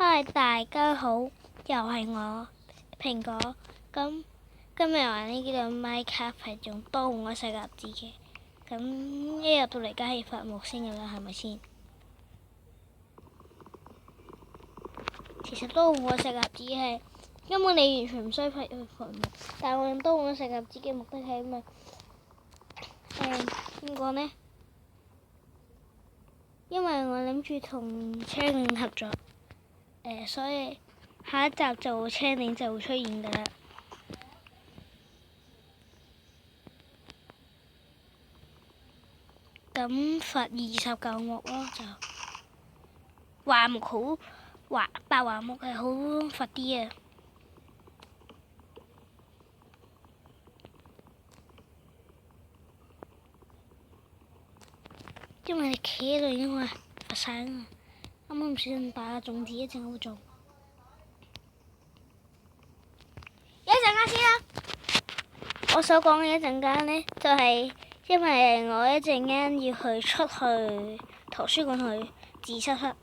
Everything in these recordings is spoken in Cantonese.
嗨，大家好，又係我蘋果。今日玩呢個 Minecraft 係用多換個細夾子嘅。咁一入到嚟梗係發木星㗎啦，係咪先？其實多換個細夾子係根本你完全唔需要去伐木，但係我用多換個細夾子嘅目的係因為點講呢？因為我諗住同車領合作，所以下一集就車領就會出現㗎啦。咁伐20嚿木咯，就樺木好白樺木係好伐啲啊！因為你企喺度已經話伐晒啦嘛，啱啱唔小心打個種子一陣好種。一陣間先啦，我所講嘅一陣間呢，就係因為我一陣間要出去圖書館去自修室，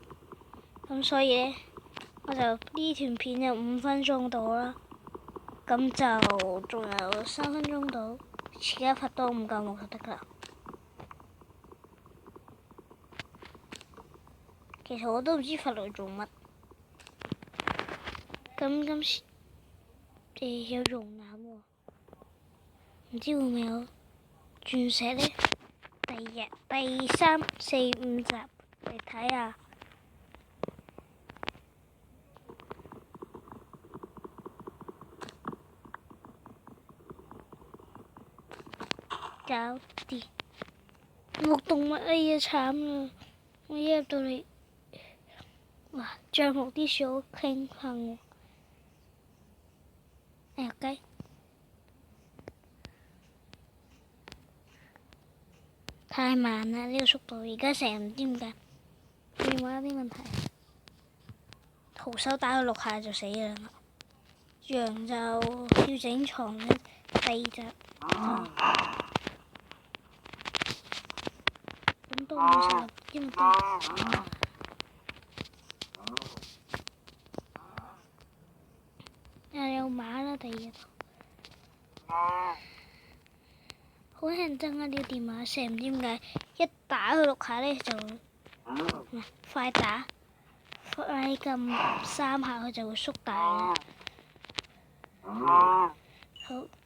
咁所以呢，我就呢段片有5分鐘到啦，咁就仲有3分鐘到，而家伐多5嚿木就得㗎啦。其實我都唔知伐嚟做乜。咁今次有熔岩喎，唔知會唔會有鑽石呢？第3、4、5集嚟睇下。搞掂木動物，哎呀慘啦！我一入到嚟，哇！橡木啲樹好傾橫喎。哎呀雞！太慢啦呢個速度，而家成日唔知點解電話有啲問題。徒手打佢6下就死啦。羊就要整床呢，第2集。咁都冇成日因為有馬啦，第2日。好乞人憎啊！呢個電話成日唔知點解一打佢6下呢就快打，快撳3下佢就會縮大。好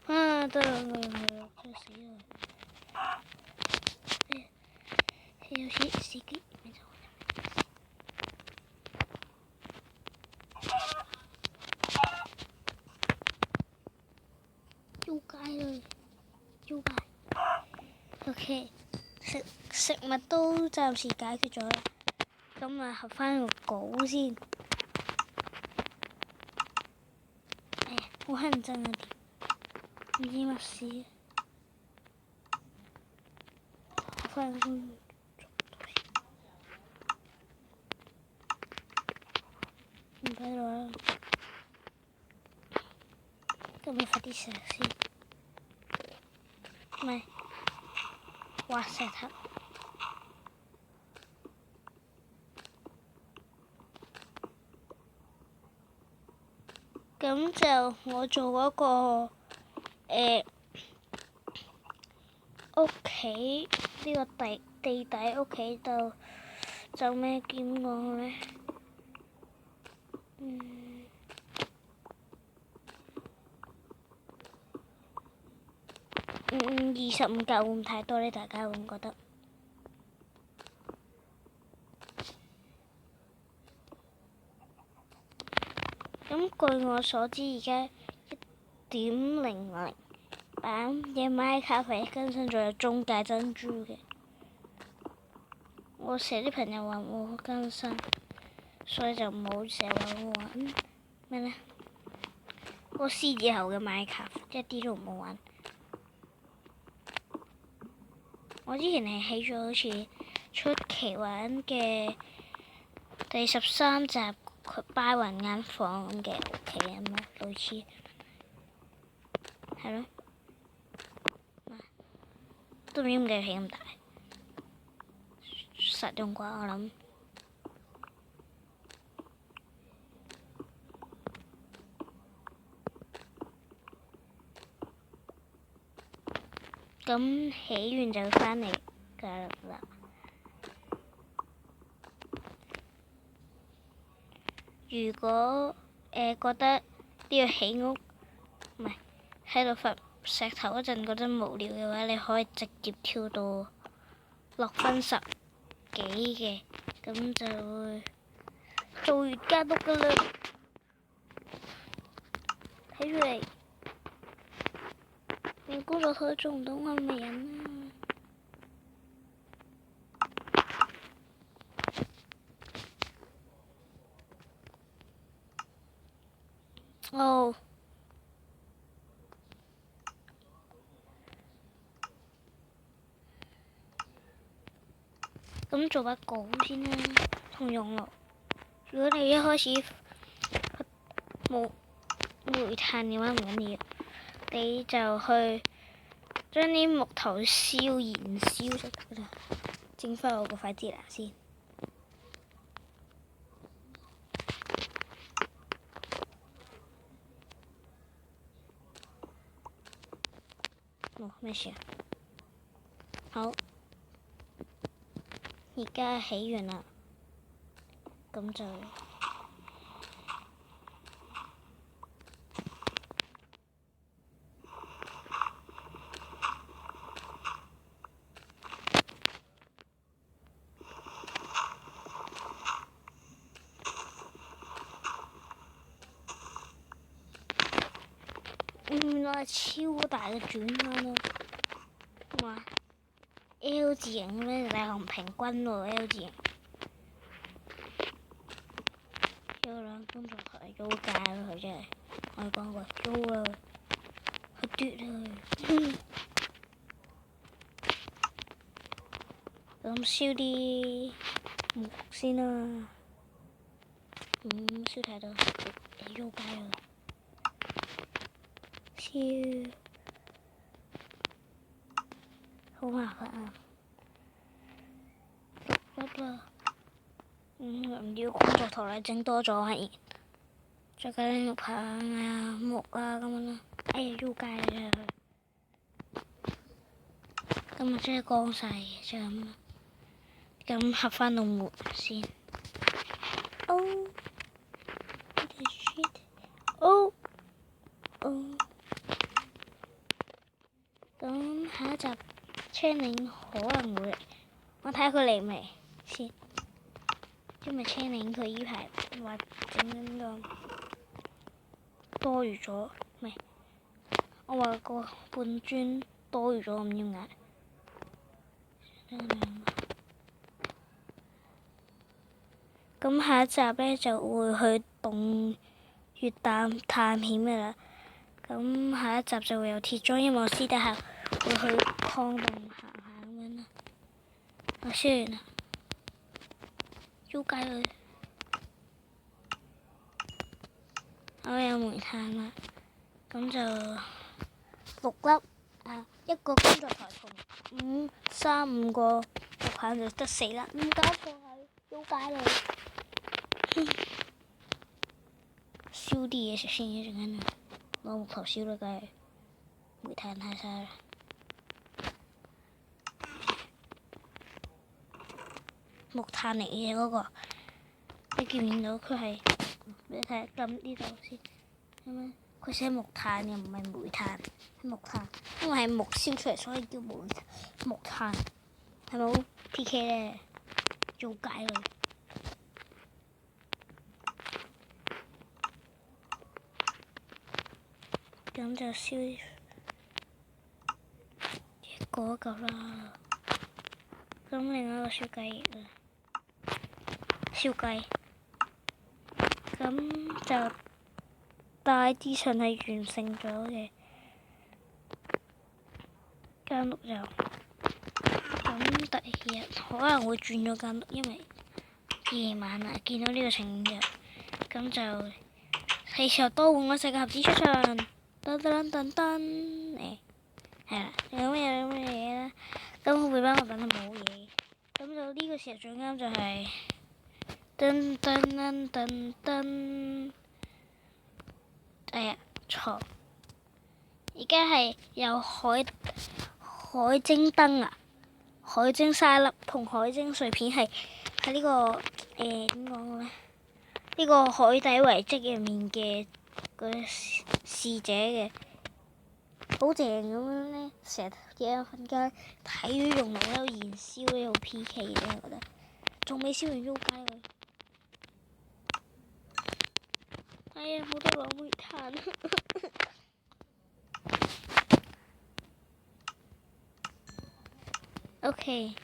啊，得啦，我用佢真係死啦！有時司機咪就要街啦，要街。OK， 食物都暫時解決咗啦，咁啊合返個稿先。哎呀，好乞人憎啊！唔知乜事。合返個先。唔喺度啦，咁你快啲食先，唔係挖石頭。咁就我做嗰個屋企呢個地底屋企就咩點講咧？ 25嚿會唔太多呢？大家會唔覺得？咁據我所知，而家1.00版嘅 Minecraft 更新咗有中介珍珠嘅。我成日啲朋友話冇更新，所以就冇成日話我玩咩呢？個獅子後嘅 Minecraft 一啲都唔好玩。我之前係起咗好似出奇玩嘅第13集佢巴雲間房咁嘅屋企啊嘛，類似係咯，都唔知點解起咁大，實用啩我諗。咁起完就返嚟㗎啦。如果覺得呢個起屋唔係喺度掘石頭嗰陣覺得無聊嘅話，你可以直接跳到6分10幾嘅，咁就會做完間屋㗎啦。睇出嚟，連工作台做唔到我咪人啦。哦，咁做把稿先啦，同用咯。如果你一開始冇煤炭嘅話唔緊要，你就去將啲木頭燒燃燒就得啦。整翻我個快啲啦先。咩事啊？好，而家起完啦，咁就原來係超大嘅轉彎咯，哇 L 字形咩？大雄平均喎 L 字形。有兩工作台租界咯，佢真係我講過租啊，佢嘟啊。咁燒啲木先啦，燒太多租界啦，燒好麻煩啊！6粒啦，唔要工作台嚟整多咗係，再加啲木棒啊、木啊咁樣啦。哎呀，租界啊真係，今日真係光晒就咁啦。咁合翻到門先。哦，哦，哦。咁下一集青檸可能會嚟，我睇下佢嚟未先。因為青檸佢依排話整緊個多餘咗，唔係我話個半磚多餘咗，唔知點解。咁下一集咧就會去洞穴探險嘅啦。咁下一集就會有鐵裝，因為我私底下會去礦洞行下咁樣啦。我燒完啦，租界佢。我有煤炭啦，咁就6粒啊，一個工作台同5個木棒就得4粒，唔搞錯係租界嚟。燒啲嘢食先，一陣間啊，攞木頭燒啦，梗係煤炭太晒啦。木炭嚟嘅嗰個，你見唔見到佢係？你睇撳呢度先，咁樣佢寫木炭又唔係煤炭，係木炭，因為係木燒出嚟，所以叫木炭，係咪好 PK 咧？做解佢。咁就燒一個夠啦。咁另外一個燒雞翼啦，燒雞。咁就大致上係完成咗嘅。間屋就咁，第二日可能會轉咗間屋，因為夜晚啦，見到呢個情況，咁就係時候多換個世界盒子出場。噔噔噔噔，係啦，有咩嘢啦？咁背包我等到冇嘢，咁就呢個時候最啱就係噔噔噔噔噔，哎呀錯！而家係有海海晶燈啊，海晶沙粒同海晶碎片係呢個點講咧？呢個海底遺跡入面嘅個使者嘅，好正咁樣咧！成日夜晚瞓覺睇魚熔爐喺度燃燒咧，好 P.K. 嘅我覺得，仲未燒完喐街佢。哎呀，好多攞煤炭。OK，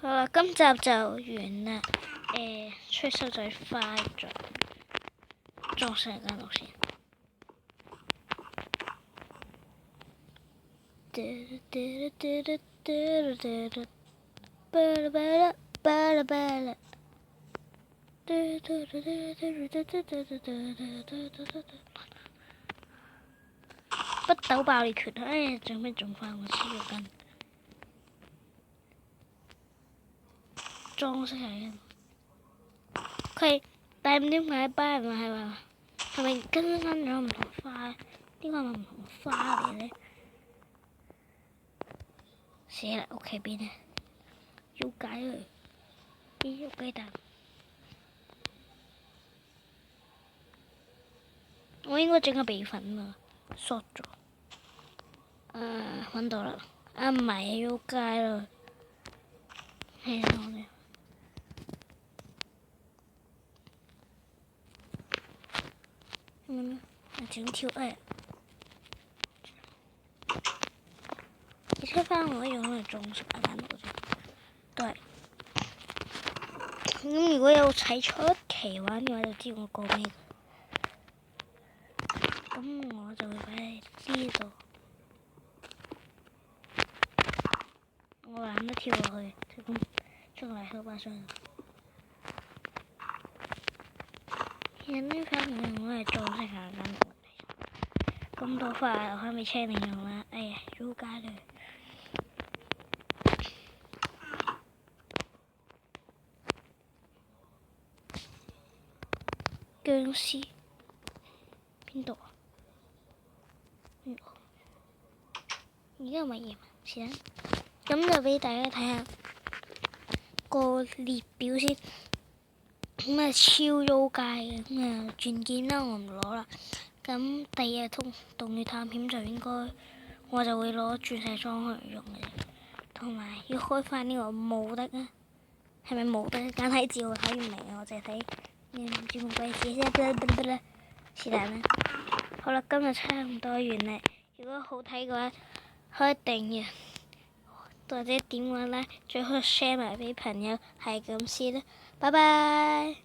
好啦，今集就完啦。吹手仔快咗，裝上間屋先。北斗爆裂拳，哎呀，做咩仲快我黐咗筋？裝飾係佢，但係點解班人話係咪更新咗唔同花？點解唔同花嚟咧？死啦！屋企邊啊？要解佢，咦？有雞蛋。我應該整個鼻粉啊，縮咗。揾到啦！唔係要街咯，係啊，我哋。整條你推翻我用嚟裝飾啊，間屋啫。對。咁如果有睇出奇玩嘅話，就知我講咩。咁我就會擺喺呢度。我懶得跳落去，咁出嚟好把上。人呢塊面我係裝飾下間屋嚟。咁多塊我還未清零用啦，哎呀，要加佢。僵屍邊度啊？而家唔係夜，是啦。咁就俾大家睇下個列表先。咁啊超妖界嘅，咁啊鑽劍啦，我唔攞啦。咁第二日洞穴探險就應該我就會攞鑽石裝去用嘅，同埋要開翻呢個冇得啊，係咪冇得？簡體字我睇唔明啊，我淨係睇唔知乜鬼字啫，是但啦。好啦，今日差唔多完啦。如果好睇嘅話，可以訂閱或者點個 like，最好 share 埋俾朋友，係咁先啦。拜拜。